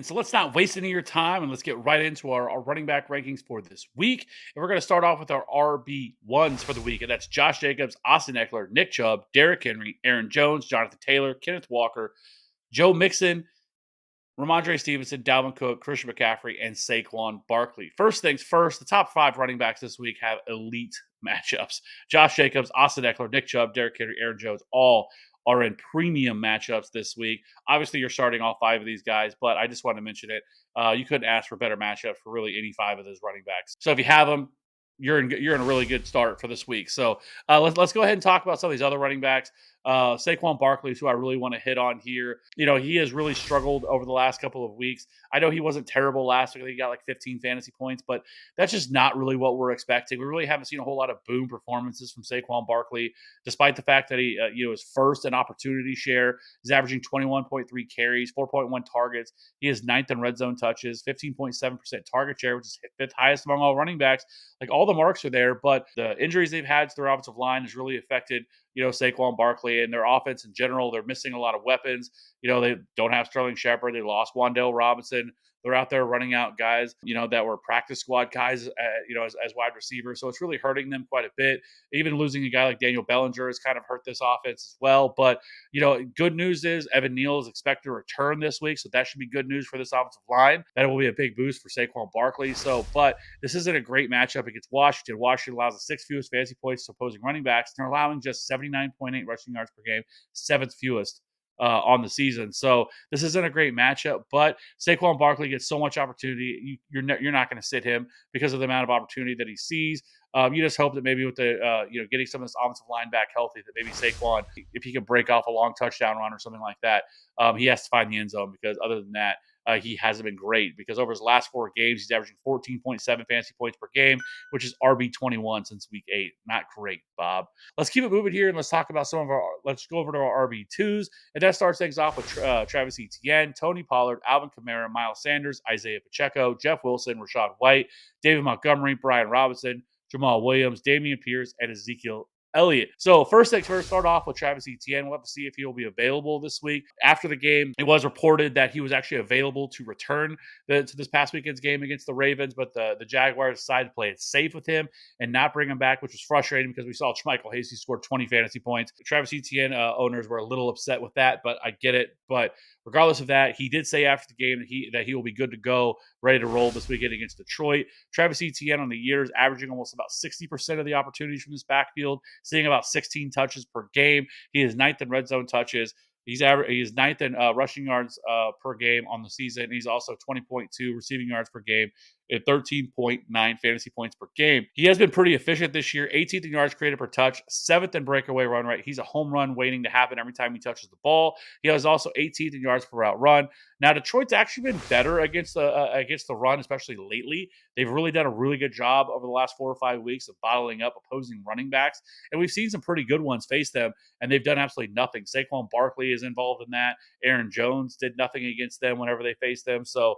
So let's not waste any of your time and let's get right into our running back rankings for this week. And we're going to start off with our RB1s for the week. And that's Josh Jacobs, Austin Eckler, Nick Chubb, Derrick Henry, Aaron Jones, Jonathan Taylor, Kenneth Walker, Joe Mixon, Ramondre Stevenson, Dalvin Cook, Christian McCaffrey, and Saquon Barkley. First things first, the top 5 running backs this week have elite matchups. Josh Jacobs, Austin Eckler, Nick Chubb, Derrick Henry, Aaron Jones, all are in premium matchups this week. Obviously, you're starting all 5 of these guys, but I just wanted to mention it. You couldn't ask for better matchups for really any 5 of those running backs. So if you have them, you're in a really good start for this week. So let's go ahead and talk about some of these other running backs. Saquon Barkley is who I really want to hit on here. You know, he has really struggled over the last couple of weeks. I know he wasn't terrible last week. He got like 15 fantasy points, but that's just not really what we're expecting. We really haven't seen a whole lot of boom performances from Saquon Barkley, despite the fact that he, is first in opportunity share. He's averaging 21.3 carries, 4.1 targets. He is 9th in red zone touches, 15.7% target share, which is 5th highest among all running backs. Like all the marks are there, but the injuries they've had to their offensive line has really affected Saquon Barkley and their offense in general. They're missing a lot of weapons. They don't have Sterling Shepard. They lost Wan'Dale Robinson. They're out there running out guys, that were practice squad guys, as wide receivers. So it's really hurting them quite a bit. Even losing a guy like Daniel Bellinger has kind of hurt this offense as well. But, good news is Evan Neal is expected to return this week. So that should be good news for this offensive line. That will be a big boost for Saquon Barkley. But this isn't a great matchup against Washington. Washington allows the 6th fewest fantasy points to opposing running backs. They're allowing just 79.8 rushing yards per game, 7th fewest on the season. So this isn't a great matchup, but Saquon Barkley gets so much opportunity. You're not going to sit him because of the amount of opportunity that he sees. You just hope that maybe with the getting some of this offensive line back healthy, that maybe Saquon, if he can break off a long touchdown run or something like that, he has to find the end zone, because other than that, he hasn't been great, because over his last 4 games, he's averaging 14.7 fantasy points per game, which is RB21 since week 8. Not great, Bob. Let's keep it moving here and let's talk about let's go over to our RB2s. And that starts things off with Travis Etienne, Tony Pollard, Alvin Kamara, Miles Sanders, Isaiah Pacheco, Jeff Wilson, Rashad White, David Montgomery, Brian Robinson, Jamal Williams, Damian Pierce, and Ezekiel Elliott. So first things first, start off with Travis Etienne. We'll have to see if he will be available this week. After the game, it was reported that he was actually available to return to this past weekend's game against the Ravens, but the Jaguars decided to play it safe with him and not bring him back, which was frustrating because we saw Michael Hasty scored 20 fantasy points. Travis Etienne owners were a little upset with that, but I get it. But regardless of that, he did say after the game that he will be good to go, ready to roll this weekend against Detroit. Travis Etienne on the year is averaging almost about 60% of the opportunities from this backfield, seeing about 16 touches per game. He is 9th in red zone touches. He's 9th in rushing yards per game on the season. He's also 20.2 receiving yards per game at 13.9 fantasy points per game. He has been pretty efficient this year, 18th in yards created per touch, 7th in breakaway run rate. He's a home run waiting to happen every time he touches the ball. He has also 18th in yards per route run. Now, Detroit's actually been better against the run, especially lately. They've really done a really good job over the last 4 or 5 weeks of bottling up opposing running backs, and we've seen some pretty good ones face them, and they've done absolutely nothing. Saquon Barkley is involved in that. Aaron Jones did nothing against them whenever they faced them. So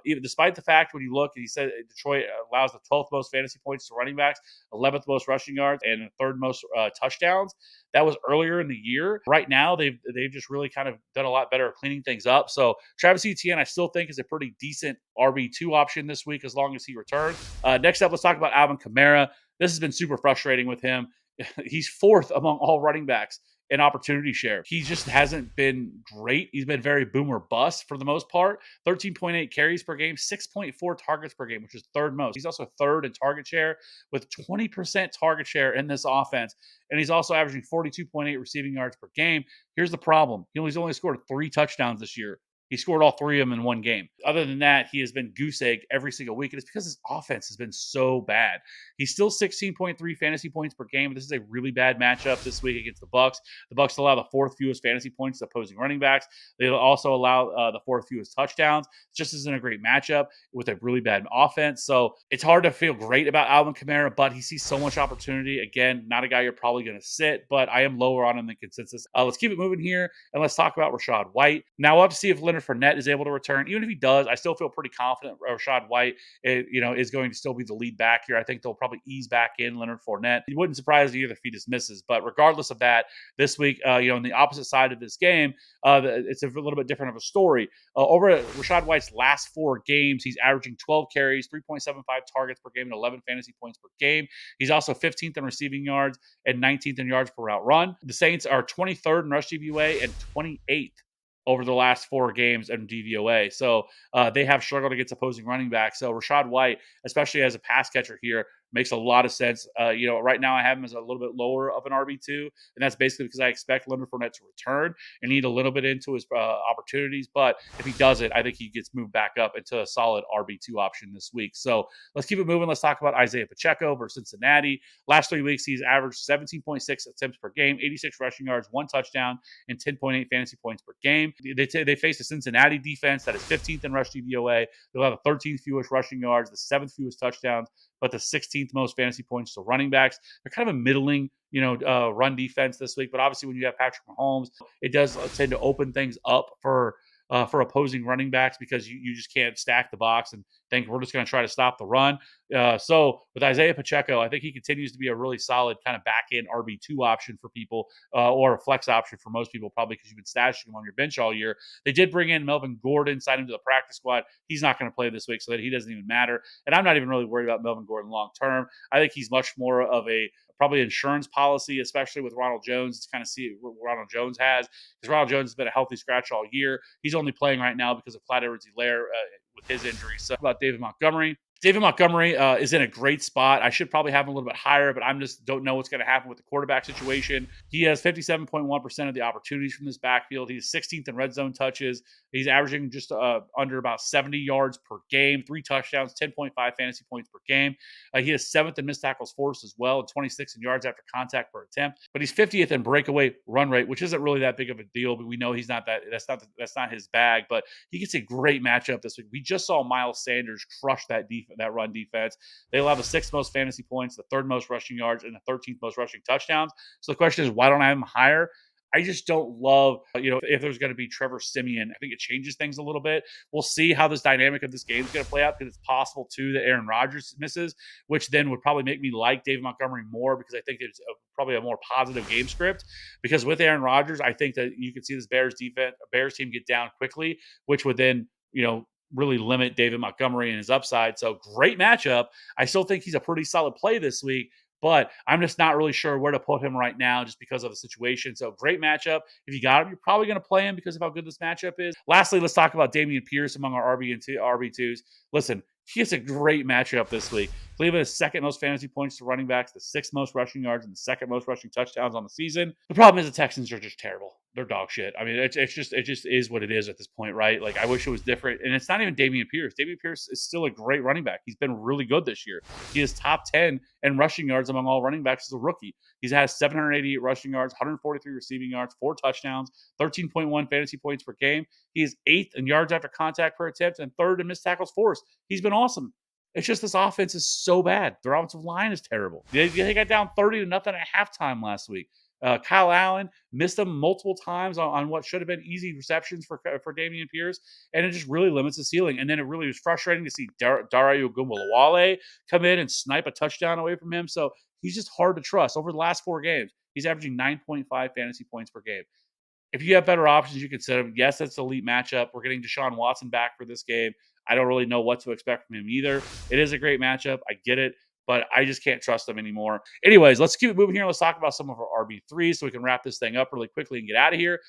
even despite the fact, when you look, he said Detroit allows the 12th most fantasy points to running backs, 11th most rushing yards, and 3rd most touchdowns. That was earlier in the year. Right now, they've just really kind of done a lot better at cleaning things up. So Travis Etienne, I still think, is a pretty decent RB2 option this week as long as he returns. Next up, let's talk about Alvin Kamara. This has been super frustrating with him. He's 4th among all running backs in opportunity share. He just hasn't been great. He's been very boom or bust for the most part. 13.8 carries per game, 6.4 targets per game, which is 3rd most. He's also 3rd in target share with 20% target share in this offense. And he's also averaging 42.8 receiving yards per game. Here's the problem. He's only scored 3 touchdowns this year. He scored all 3 of them in one game. Other than that, he has been goose-egged every single week, and it's because his offense has been so bad. He's still 16.3 fantasy points per game. This is a really bad matchup this week against the Bucs. The Bucs allow the 4th fewest fantasy points to opposing running backs. They also allow the 4th fewest touchdowns. It just isn't a great matchup with a really bad offense. So it's hard to feel great about Alvin Kamara, but he sees so much opportunity. Again, not a guy you're probably going to sit, but I am lower on him than consensus. Let's keep it moving here, and let's talk about Rashad White. Now we'll have to see if Leonard Leonard Fournette is able to return. Even if he does, I still feel pretty confident Rashad White, is going to still be the lead back here. I think they'll probably ease back in Leonard Fournette. It wouldn't surprise me either if he just misses. But regardless of that, this week, on the opposite side of this game, it's a little bit different of a story. Over at Rashad White's last 4 games, he's averaging 12 carries, 3.75 targets per game, and 11 fantasy points per game. He's also 15th in receiving yards and 19th in yards per route run. The Saints are 23rd in rush DVOA and 28th over the last 4 games in DVOA. So they have struggled against opposing running backs. So Rashad White, especially as a pass catcher here, makes a lot of sense. Right now I have him as a little bit lower of an RB2, and that's basically because I expect Leonard Fournette to return and need a little bit into his opportunities. But if he doesn't, I think he gets moved back up into a solid RB2 option this week. So let's keep it moving. Let's talk about Isaiah Pacheco versus Cincinnati. Last 3 weeks, he's averaged 17.6 attempts per game, 86 rushing yards, 1 touchdown, and 10.8 fantasy points per game. They face a Cincinnati defense that is 15th in rush DVOA. They'll have the 13th fewest rushing yards, the 7th fewest touchdowns, but the 16th most fantasy points to running backs. They're kind of a middling, run defense this week. But obviously, when you have Patrick Mahomes, it does tend to open things up for opposing running backs because you just can't stack the box and think we're just going to try to stop the run. So with Isaiah Pacheco, I think he continues to be a really solid kind of back end RB2 option for people, or a flex option for most people, probably because you've been stashing him on your bench all year. They did bring in Melvin Gordon, signed him to the practice squad. He's not going to play this week, so that he doesn't even matter. And I'm not even really worried about Melvin Gordon long term. I think he's much more of a probably insurance policy, especially with Ronald Jones, to kind of see what Ronald Jones has. Because Ronald Jones has been a healthy scratch all year. He's only playing right now because of Clyde Edwards-Helaire with his injury. So about David Montgomery. David Montgomery is in a great spot. I should probably have him a little bit higher, but I'm just don't know what's going to happen with the quarterback situation. He has 57.1% of the opportunities from this backfield. He's 16th in red zone touches. He's averaging just under about 70 yards per game, 3 touchdowns, 10.5 fantasy points per game. He is 7th in missed tackles forced as well, and 26th in yards after contact per attempt. But he's 50th in breakaway run rate, which isn't really that big of a deal. But we know he's not that. That's not his bag. But he gets a great matchup this week. We just saw Miles Sanders crush that run defense. They'll have the 6th most fantasy points, the 3rd most rushing yards, and the 13th most rushing touchdowns. So the question is, why don't I have him higher? I just don't love, if there's going to be Trevor Siemian. I think it changes things a little bit. We'll see how this dynamic of this game is going to play out, because it's possible, too, that Aaron Rodgers misses, which then would probably make me like David Montgomery more, because I think it's probably a more positive game script. Because with Aaron Rodgers, I think that you could see this Bears team get down quickly, which would then, really limit David Montgomery and his upside. So great matchup. I still think he's a pretty solid play this week, but I'm just not really sure where to put him right now just because of the situation. So great matchup. If you got him, you're probably going to play him because of how good this matchup is. Lastly, let's talk about Dameon Pierce among our RB2s. Listen, he has a great matchup this week. Cleveland is 2nd most fantasy points to running backs, the 6th most rushing yards, and the 2nd most rushing touchdowns on the season. The problem is the Texans are just terrible. They're dog shit. I mean, it just is what it is at this point, right? Like, I wish it was different. And it's not even Dameon Pierce. Dameon Pierce is still a great running back. He's been really good this year. He is top 10 in rushing yards among all running backs as a rookie. He's had 788 rushing yards, 143 receiving yards, 4 touchdowns, 13.1 fantasy points per game. He is 8th in yards after contact per attempt and 3rd in missed tackles forced. He's been awesome. It's just this offense is so bad. Their offensive line is terrible. They got down 30-0 at halftime last week. Kyle Allen missed them multiple times on what should have been easy receptions for Dameon Pierce, and it just really limits the ceiling. And then it really was frustrating to see Dario Ogunbowale come in and snipe a touchdown away from him. So he's just hard to trust. Over the last 4 games, he's averaging 9.5 fantasy points per game. If you have better options, you can set him. Yes, that's an elite matchup. We're getting Deshaun Watson back for this game. I don't really know what to expect from him either. It is a great matchup. I get it, but I just can't trust him anymore. Anyways, let's keep it moving here. Let's talk about some of our RB3s so we can wrap this thing up really quickly and get out of here.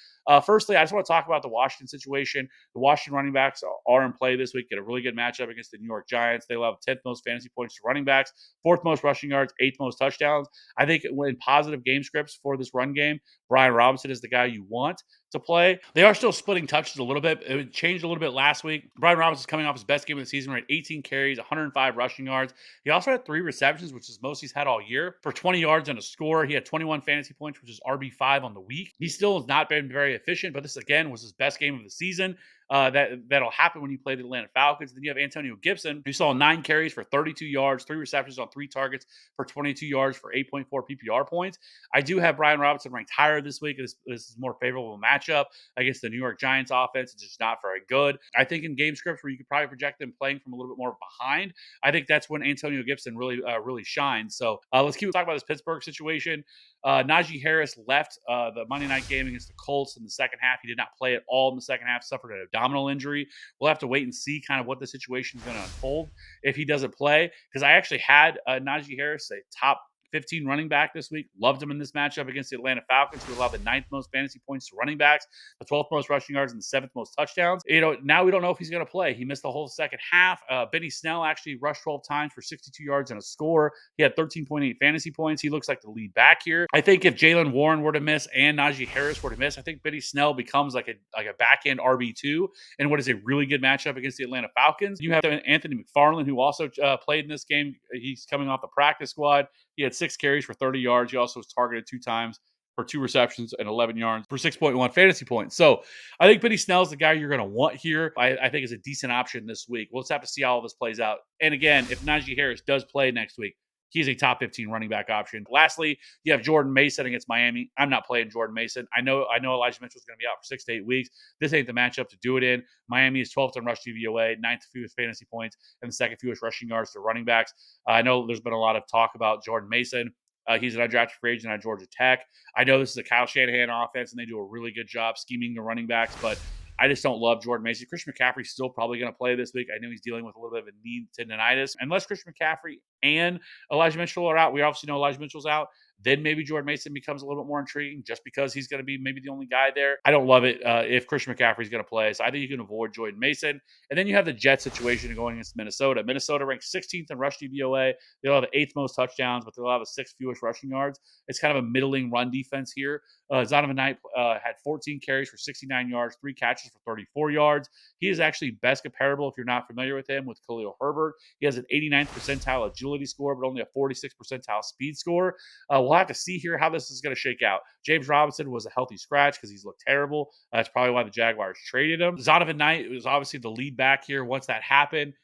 Firstly, I just want to talk about the Washington situation. The Washington running backs are in play this week. Get a really good matchup against the New York Giants. They'll have 10th most fantasy points to running backs, 4th most rushing yards, 8th most touchdowns. I think in positive game scripts for this run game, Brian Robinson is the guy you want to play. They are still splitting touches a little bit. It changed a little bit last week. Brian Robinson is coming off his best game of the season, right? 18 carries, 105 rushing yards. He also had 3 receptions, which is most he's had all year, for 20 yards and a score. He had 21 fantasy points, which is RB5 on the week. He still has not been very efficient, but this again was his best game of the season. that'll happen when you play the Atlanta Falcons. Then you have Antonio Gibson, who saw 9 carries for 32 yards, 3 receptions on 3 targets for 22 yards for 8.4 PPR points. I do have Brian Robinson ranked higher this week. This is a more favorable matchup against the New York Giants offense. It's just not very good. I think in game scripts where you could probably project them playing from a little bit more behind, I think that's when Antonio Gibson really shines. So let's keep talking about this Pittsburgh situation. Najee Harris left the Monday night game against the Colts in the second half. He did not play at all in the second half, suffered an abdominal injury. We'll have to wait and see kind of what the situation is going to unfold if he doesn't play. Because I actually had Najee Harris, a top 15 running back this week. Loved him in this matchup against the Atlanta Falcons, who allowed the 9th most fantasy points to running backs, the 12th most rushing yards, and the 7th most touchdowns. Now we don't know if he's going to play. He missed the whole second half. Benny Snell actually rushed 12 times for 62 yards and a score. He had 13.8 fantasy points. He looks like the lead back here. I think if Jalen Warren were to miss and Najee Harris were to miss, I think Benny Snell becomes like a back end RB2 in what is a really good matchup against the Atlanta Falcons. You have Anthony McFarland, who also played in this game. He's coming off the practice squad. He had 6 carries for 30 yards. He also was targeted 2 times for 2 receptions and 11 yards for 6.1 fantasy points. So I think Benny Snell's the guy you're going to want here. I think is a decent option this week. We'll just have to see how all this plays out. And again, if Najee Harris does play next week, he's a top 15 running back option. Lastly, you have Jordan Mason against Miami. I'm not playing Jordan Mason. I know Elijah Mitchell's going to be out for 6 to 8 weeks. This ain't the matchup to do it in. Miami is 12th in rush DVOA, 9th fewest fantasy points, and the 2nd fewest rushing yards to running backs. I know there's been a lot of talk about Jordan Mason. He's an undrafted free agent at Georgia Tech. I know this is a Kyle Shanahan offense, and they do a really good job scheming the running backs, but I just don't love Jordan Mason. Christian McCaffrey's still probably going to play this week. I know he's dealing with a little bit of a knee tendonitis. Unless Christian McCaffrey and Elijah Mitchell are out, we obviously know Elijah Mitchell's out. Then maybe Jordan Mason becomes a little bit more intriguing just because he's going to be maybe the only guy there. I don't love it if Christian McCaffrey's going to play. So I think you can avoid Jordan Mason. And then you have the Jets situation going against Minnesota. Minnesota ranks 16th in rush DVOA. They'll have the 8th most touchdowns, but they'll have the 6th fewest rushing yards. It's kind of a middling run defense here. Zonovan Knight had 14 carries for 69 yards, 3 catches for 34 yards. He is actually best comparable, if you're not familiar with him, with Khalil Herbert. He has an 89th percentile agility score, but only a 46th percentile speed score. We'll have to see here how this is going to shake out. James Robinson was a healthy scratch because he's looked terrible. That's probably why the Jaguars traded him. Zonovan Knight was obviously the lead back here once that happened.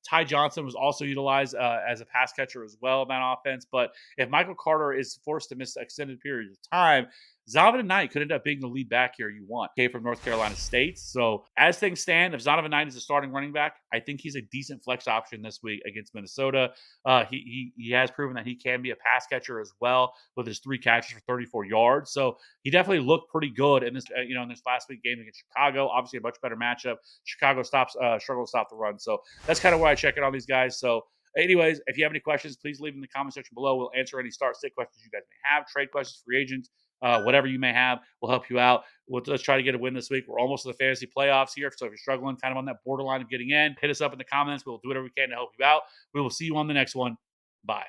Ty Johnson was also utilized as a pass catcher as well in that offense. But if Michael Carter is forced to miss extended periods of time, Zonovan Knight could end up being the lead back here you want. Came from North Carolina State. So as things stand, if Zonovan Knight is a starting running back, I think he's a decent flex option this week against Minnesota. He has proven that he can be a pass catcher as well with his 3 catches for 34 yards. So he definitely looked pretty good in this in this last week game against Chicago. Obviously a much better matchup. Chicago struggle to stop the run. So that's kind of where I check in on these guys. So anyways, if you have any questions, please leave them in the comment section below. We'll answer any start-sit questions you guys may have, trade questions, free agents, whatever you may have. We'll help you out. Let's try to get a win this week. We're almost to the fantasy playoffs here. So if you're struggling kind of on that borderline of getting in, hit us up in the comments. We'll do whatever we can to help you out. We will see you on the next one. Bye.